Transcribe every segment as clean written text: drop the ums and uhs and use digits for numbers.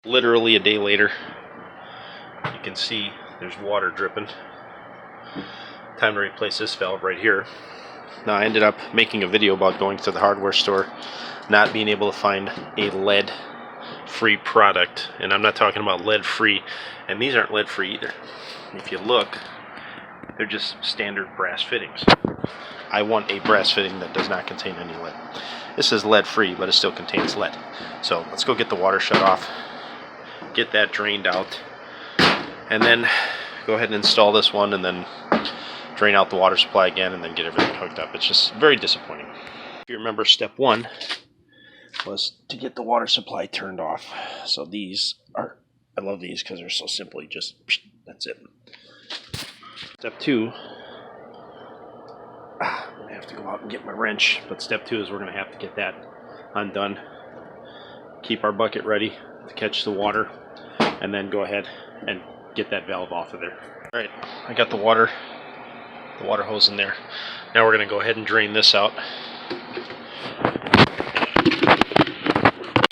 Literally a day later, you can see there's water dripping. Time to replace this valve right here. Now, I ended up making a video about going to the hardware store, not being able to find a lead-free product, and I'm not talking about lead-free, and these aren't lead-free either. If you look, they're just standard brass fittings. I want a brass fitting that does not contain any lead. This is lead-free, but it still contains lead. So let's go get the water shut off, get that drained out, and then go ahead and install this one, and then drain out the water supply again, and then get everything hooked up. It's just very disappointing. If you remember, step one was to get the water supply turned off. So these are, I love these because they're so simply just, that's it. Step two, I'm going to have to go out and get my wrench, but step two is we're going to have to get that undone, keep our bucket ready to catch the water, and then go ahead and get that valve off of there. Alright, I got the water hose in there. Now we're going to go ahead and drain this out.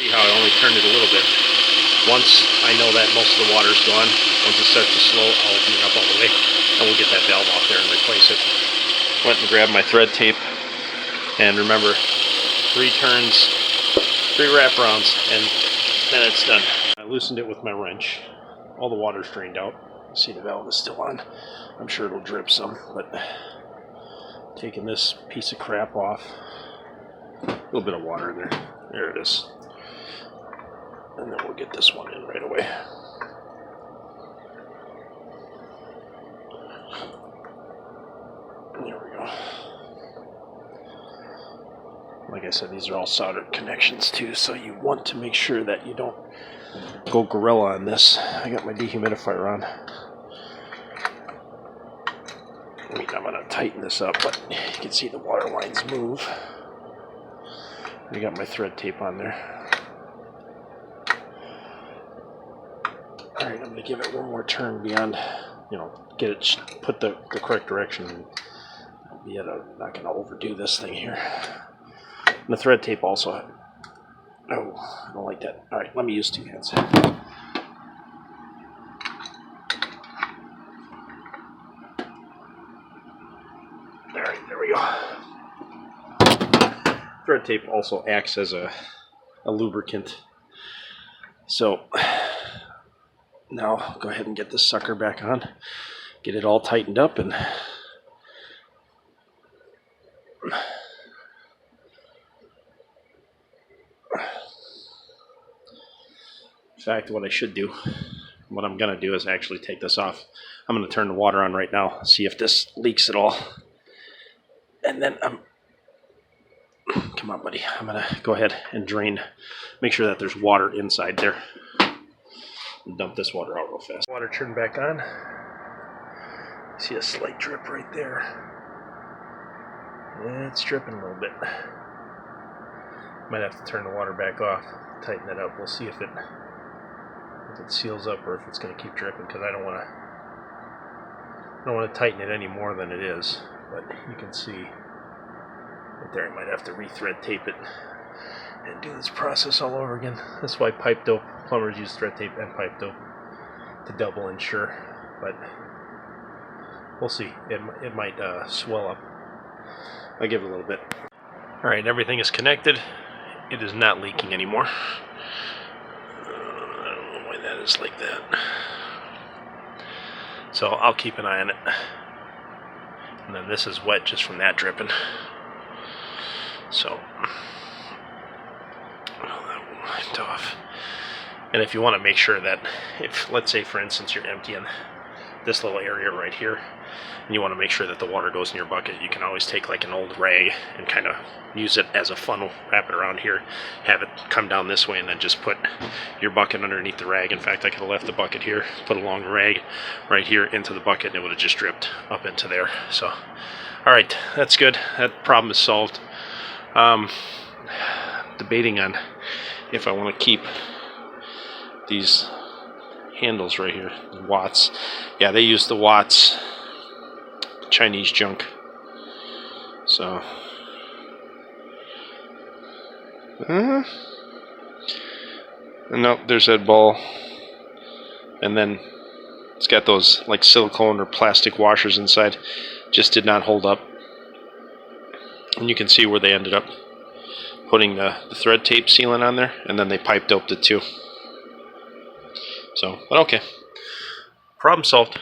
See how I only turned it a little bit. Once I know that most of the water's gone, once it starts to slow, I'll open it up all the way, and we'll get that valve off there and replace it. Went and grabbed my thread tape, and remember, 3 turns, 3 wraparounds, and then it's done. I loosened it with my wrench. All the water's drained out. See, the valve is still on. I'm sure it'll drip some, but taking this piece of crap off, a little bit of water in there. There it is. And then we'll get this one in right away. There we go. Like I said, these are all soldered connections too, so you want to make sure that you don't go gorilla on this. I got my dehumidifier on. I mean, I'm going to tighten this up, but you can see the water lines move. I got my thread tape on there. Alright, I'm going to give it one more turn beyond, get it, put the correct direction. I'm not going to overdo this thing here. And the thread tape also, oh, I don't like that. Alright, let me use 2 hands. Alright, there we go. Thread tape also acts as a lubricant. So now I'll go ahead and get this sucker back on, get it all tightened up, and in fact, what I should do, what I'm going to do is actually take this off. I'm going to turn the water on right now, see if this leaks at all. And then come on, buddy. I'm going to go ahead and drain, make sure that there's water inside there. And dump this water out real fast. Water turned back on. See a slight drip right there. It's dripping a little bit. Might have to turn the water back off, tighten it up. We'll see if it seals up or if it's going to keep dripping, because I don't want to tighten it any more than it is. But you can see right there, I might have to re-thread tape it and do this process all over again. That's why pipe dope plumbers use thread tape and pipe dope to double insure. But we'll see. It might swell up. I'll give it a little bit. All right, everything is connected. It is not leaking anymore. I don't know why that is like that. So I'll keep an eye on it. And then this is wet just from that dripping. So that went off. And if you want to make sure that, if, let's say for instance, you're emptying this little area right here, and you want to make sure that the water goes in your bucket, you can always take like an old rag and kind of use it as a funnel, wrap it around here, have it come down this way, and then just put your bucket underneath the rag. In fact, I could have left the bucket here, put a long rag right here into the bucket, and it would have just dripped up into there. So, alright, that's good. That problem is solved. Debating on if I want to keep these handles right here, the Watts. Yeah, they use the Watts Chinese junk. So And nope, there's that ball. And then it's got those like silicone or plastic washers inside. Just did not hold up. And you can see where they ended up putting the thread tape sealant on there, and then they pipe doped it too. So, but okay. Problem solved.